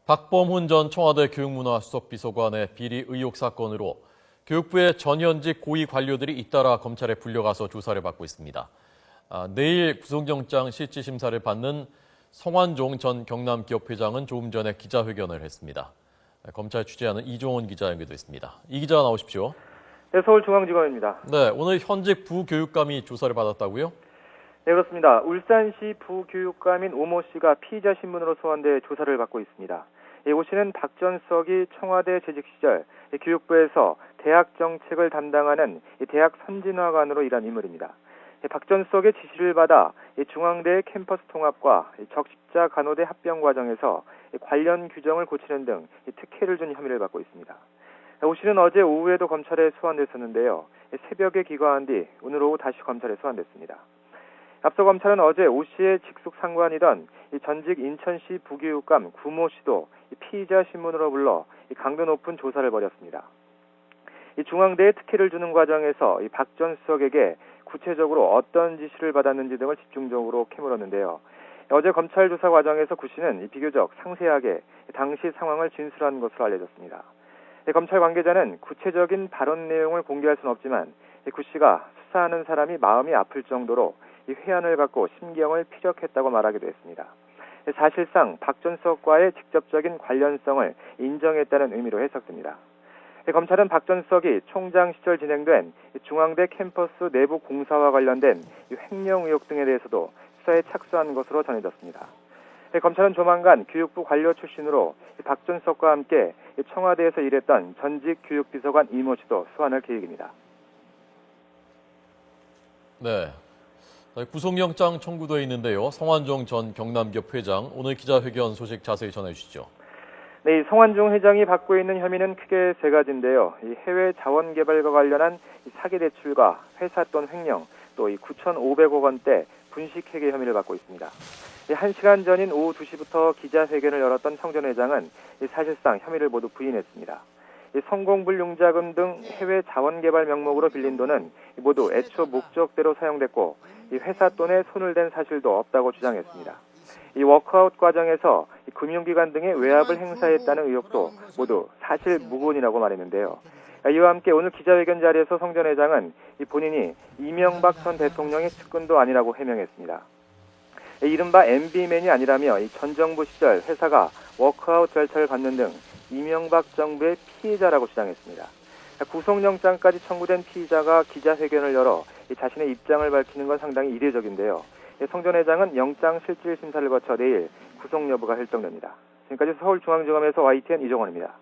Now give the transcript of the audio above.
박범훈 전 청와대 교육문화수석 비서관의 비리 의혹 사건으로 교육부의 전현직 고위 관료들이 잇따라 검찰에 불려가서 조사를 받고 있습니다. 내일 구속영장 실질심사를 받는 성완종 전 경남기업회장은 조금 전에 기자회견을 했습니다. 검찰 취재하는 이종원 기자 연결됐습니다. 이 기자 나오십시오. 네, 서울중앙지검입니다. 네, 오늘 현직 부교육감이 조사를 받았다고요? 네, 그렇습니다. 울산시 부교육감인 오모 씨가 피의자 신분으로 소환돼 조사를 받고 있습니다. 오 씨는 박 전 수석이 청와대 재직 시절 교육부에서 대학 정책을 담당하는 대학 선진화관으로 일한 인물입니다. 박 전 수석의 지시를 받아 중앙대 캠퍼스 통합과 적십자 간호대 합병 과정에서 관련 규정을 고치는 등 특혜를 준 혐의를 받고 있습니다. 오 씨는 어제 오후에도 검찰에 소환됐었는데요. 새벽에 귀가한 뒤 오늘 오후 다시 검찰에 소환됐습니다. 앞서 검찰은 어제 오 씨의 직속 상관이던 전직 인천시 부교육감 구모 씨도 피의자 신문으로 불러 강도 높은 조사를 벌였습니다. 중앙대에 특혜를 주는 과정에서 박 전 수석에게 구체적으로 어떤 지시를 받았는지 등을 집중적으로 캐물었는데요. 어제 검찰 조사 과정에서 구 씨는 비교적 상세하게 당시 상황을 진술한 것으로 알려졌습니다. 검찰 관계자는 구체적인 발언 내용을 공개할 수는 없지만 구 씨가 수사하는 사람이 마음이 아플 정도로 회한을 갖고 심경을 피력했다고 말하기도 했습니다. 사실상 박 전 수석과의 직접적인 관련성을 인정했다는 의미로 해석됩니다. 검찰은 박 전 수석이 총장 시절 진행된 중앙대 캠퍼스 내부 공사와 관련된 횡령 의혹 등에 대해서도 수사에 착수한 것으로 전해졌습니다. 검찰은 조만간 교육부 관료 출신으로 박 전 수석과 함께 청와대에서 일했던 전직 교육비서관 이모 씨도 소환할 계획입니다. 네. 구속영장 청구돼 있는데요. 성완종 전 경남기업 회장, 오늘 기자회견 소식 자세히 전해주시죠. 네, 이 성완종 회장이 받고 있는 혐의는 크게 세 가지인데요. 이 해외 자원 개발과 관련한 사기 대출과 회사 돈 횡령, 또 이 9,500억 원대 분식회계 혐의를 받고 있습니다. 1시간 전인 오후 2시부터 기자회견을 열었던 성 전 회장은 사실상 혐의를 모두 부인했습니다. 성공불융자금 등 해외 자원개발 명목으로 빌린 돈은 모두 애초 목적대로 사용됐고 회사 돈에 손을 댄 사실도 없다고 주장했습니다. 이 워크아웃 과정에서 금융기관 등의 외압을 행사했다는 의혹도 모두 사실 무근이라고 말했는데요. 이와 함께 오늘 기자회견 자리에서 성 전 회장은 본인이 이명박 전 대통령의 측근도 아니라고 해명했습니다. 이른바 MB맨이 아니라며 전 정부 시절 회사가 워크아웃 절차를 받는 등 이명박 정부의 피해자라고 주장했습니다. 구속영장까지 청구된 피의자가 기자회견을 열어 자신의 입장을 밝히는 건 상당히 이례적인데요. 성 전 회장은 영장 실질 심사를 거쳐 내일 구속 여부가 결정됩니다. 지금까지 서울중앙지검에서 YTN 이종원입니다.